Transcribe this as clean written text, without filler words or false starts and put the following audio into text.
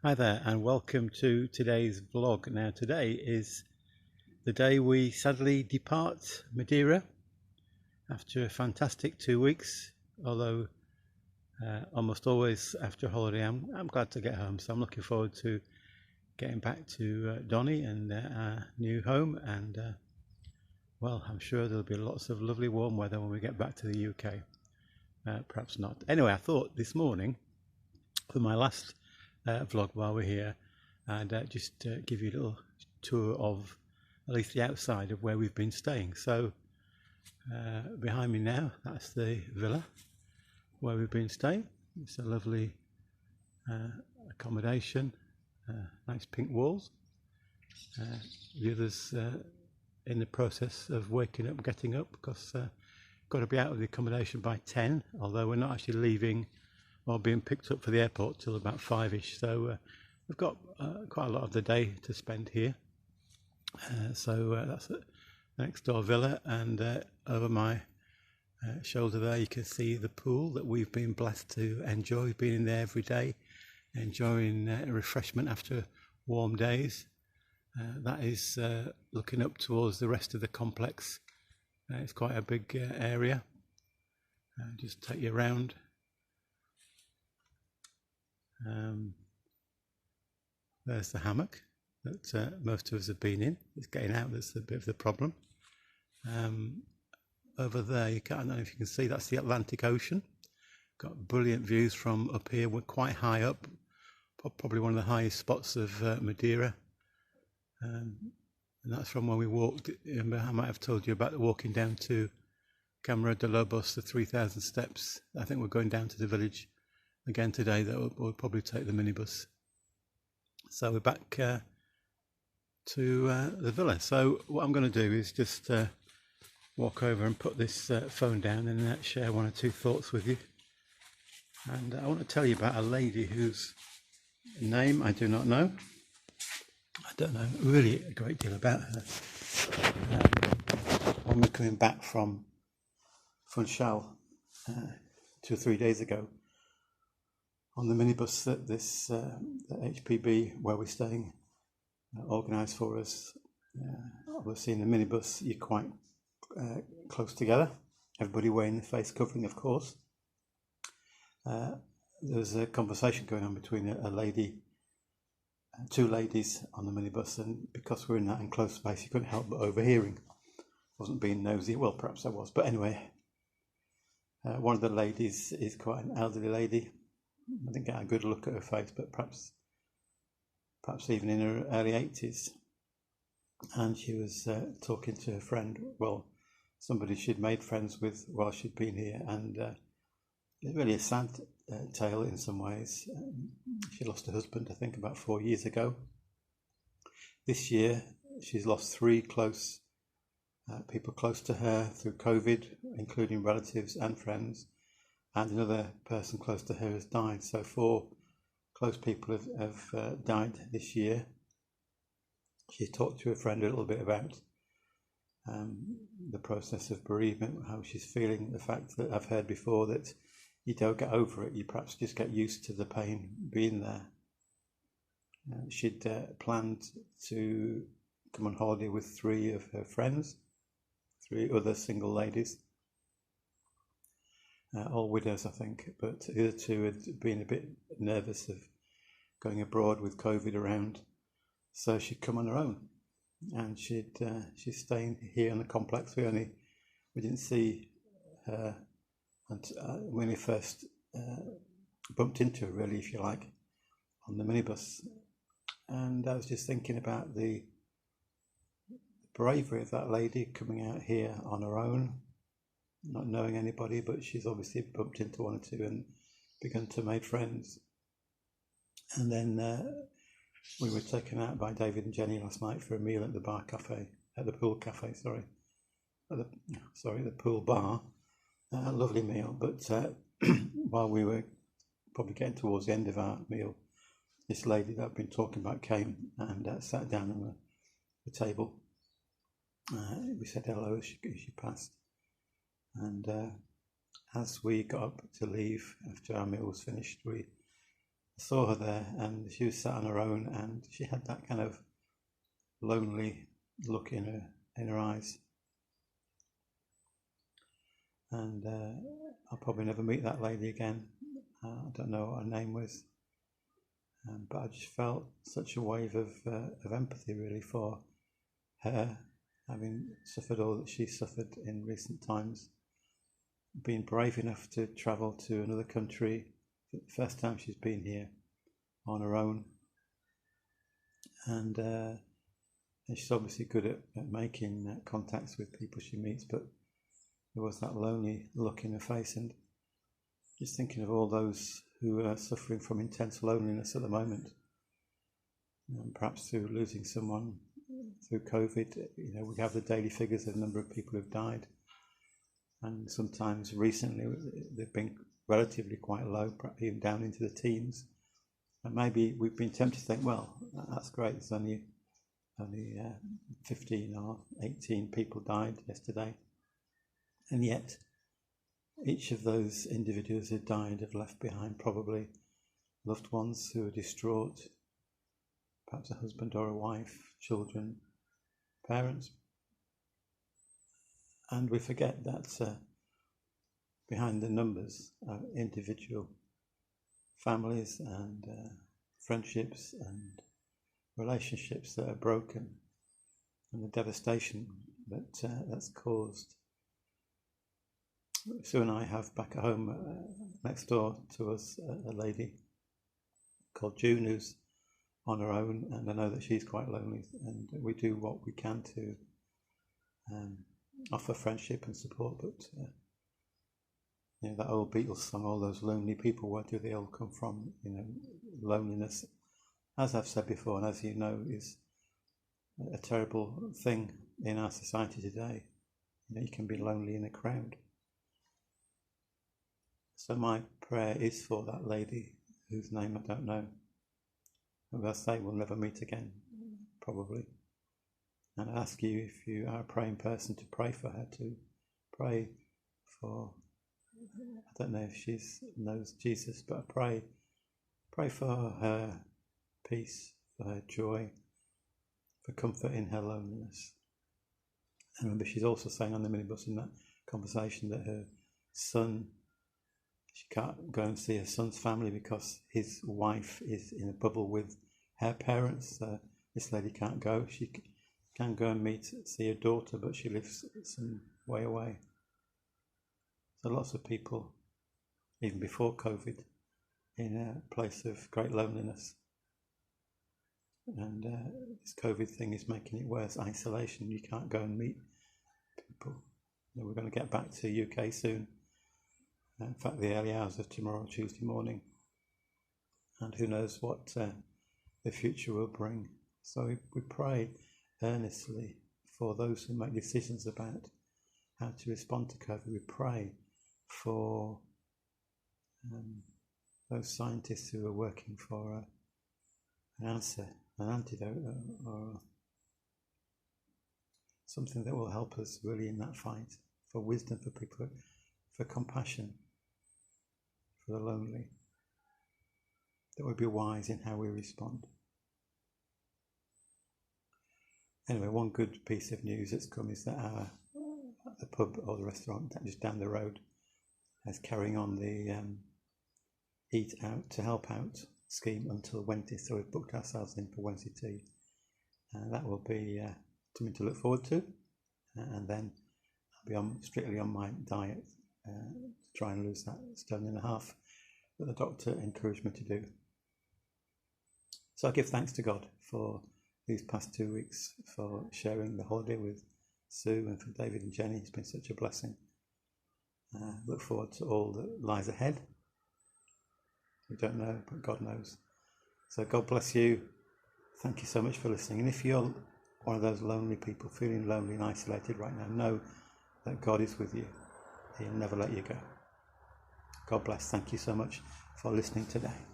Hi there and welcome to today's vlog. Now today is the day we sadly depart Madeira after a fantastic 2 weeks, although almost always after a holiday I'm glad to get home, so I'm looking forward to getting back to Donny and our new home, and well, I'm sure there'll be lots of lovely warm weather when we get back to the UK. Perhaps not. Anyway, I thought this morning for my last vlog while we're here, and just give you a little tour of at least the outside of where we've been staying. So behind me now, that's the villa where we've been staying. It's a lovely accommodation, nice pink walls. The others in the process of waking up, getting up, because got to be out of the accommodation by 10, although we're not actually leaving or being picked up for the airport till about 5ish, so we've got quite a lot of the day to spend here. So that's the next door villa, and over my shoulder there you can see the pool that we've been blessed to enjoy. We've been in there every day enjoying refreshment after warm days. That is looking up towards the rest of the complex. It's quite a big area. Just take you around. There's the hammock that most of us have been in. It's getting out that's a bit of the problem. Over there, I don't know if you can see, that's the Atlantic Ocean. Got brilliant views from up here. We're quite high up, probably one of the highest spots of Madeira. And that's from when we walked. I might have told you about walking down to Camara de Lobos, the 3,000 steps. I think we're going down to the village again today. That we'll probably take the minibus. So we're back to the villa. So what I'm going to do is just walk over and put this phone down and share one or two thoughts with you. And I want to tell you about a lady whose name I do not know. I don't know really a great deal about her. When we're coming back from Funchal 2 or 3 days ago, on the minibus that this HPB where we're staying organised for us. Obviously in the minibus you're quite close together, everybody wearing the face covering, of course. There's a conversation going on between a lady, two ladies on the minibus, and because we're in that enclosed space you couldn't help but overhearing. Wasn't being nosy, well perhaps I was, but anyway, one of the ladies is quite an elderly lady. I didn't get a good look at her face, but perhaps even in her early 80s. And she was talking to her friend, well, somebody she'd made friends with while she'd been here, and it's really a sad tale in some ways. She lost her husband, I think, about 4 years ago. This year, she's lost 3 close people close to her through COVID, including relatives and friends. And another person close to her has died. So 4 close people have died this year. She talked to a friend a little bit about the process of bereavement, how she's feeling, the fact that I've heard before that you don't get over it, you perhaps just get used to the pain being there. She'd planned to come on holiday with 3 of her friends, 3 other single ladies. All widows, I think, but the other 2 had been a bit nervous of going abroad with COVID around, so she'd come on her own, and she's staying here in the complex. We didn't see her when we first bumped into her, really, if you like, on the minibus, and I was just thinking about the bravery of that lady coming out here on her own, not knowing anybody, but she's obviously bumped into 1 or 2 and begun to make friends. And then we were taken out by David and Jenny last night for a meal at the pool cafe, the pool bar. A lovely meal, but while we were probably getting towards the end of our meal, this lady that I've been talking about came and sat down on the table. We said hello as she passed. And as we got up to leave after our meal was finished, we saw her there, and she was sat on her own, and she had that kind of lonely look in her eyes. And I'll probably never meet that lady again. I don't know what her name was, but I just felt such a wave of empathy really for her, having suffered all that she suffered in recent times, being brave enough to travel to another country for the first time she's been here on her own, and she's obviously good at making contacts with people she meets, but there was that lonely look in her face, and just thinking of all those who are suffering from intense loneliness at the moment, perhaps through losing someone through COVID. We have the daily figures of the number of people who've died, and sometimes recently they've been relatively quite low, perhaps even down into the teens. And maybe we've been tempted to think, well, that's great, there's only 15 or 18 people died yesterday. And yet, each of those individuals who died have left behind probably loved ones who are distraught, perhaps a husband or a wife, children, parents. And we forget that behind the numbers are individual families and friendships and relationships that are broken, and the devastation that's caused. Sue and I have back at home next door to us a lady called June who's on her own, and I know that she's quite lonely, and we do what we can to offer friendship and support, but that old Beatles song, all those lonely people, where do they all come from? Loneliness, as I've said before, and as you know, is a terrible thing in our society today. You can be lonely in a crowd. So my prayer is for that lady, whose name I don't know, who I say we'll never meet again, probably. And I ask you, if you are a praying person, to pray for her, to pray for, I don't know if she knows Jesus, but pray for her peace, for her joy, for comfort in her loneliness. And remember, she's also saying on the minibus in that conversation that her son, she can't go and see her son's family because his wife is in a bubble with her parents. This lady can't go. She can go and see her daughter, but she lives some way away. So lots of people, even before COVID, in a place of great loneliness. And this COVID thing is making it worse. Isolation, you can't go and meet people. We're going to get back to UK soon. In fact, the early hours of tomorrow, Tuesday morning. And who knows what the future will bring. So we pray earnestly for those who make decisions about how to respond to COVID. We pray for those scientists who are working for an answer, an antidote, or something that will help us really in that fight, for wisdom for people, for compassion for the lonely, that we'll be wise in how we respond. Anyway, one good piece of news that's come is that the pub or the restaurant just down the road is carrying on the Eat Out to Help Out scheme until Wednesday, so we've booked ourselves in for Wednesday tea, and that will be something to look forward to. And then I'll be strictly on my diet to try and lose that 1.5 stone that the doctor encouraged me to do. So I give thanks to God for these past 2 weeks, for sharing the holiday with Sue and for David and Jenny. It's been such a blessing. Look forward to all that lies ahead. We don't know, but God knows. So God bless you. Thank you so much for listening. And if you're one of those lonely people, feeling lonely and isolated right now, know that God is with you. He'll never let you go. God bless. Thank you so much for listening today.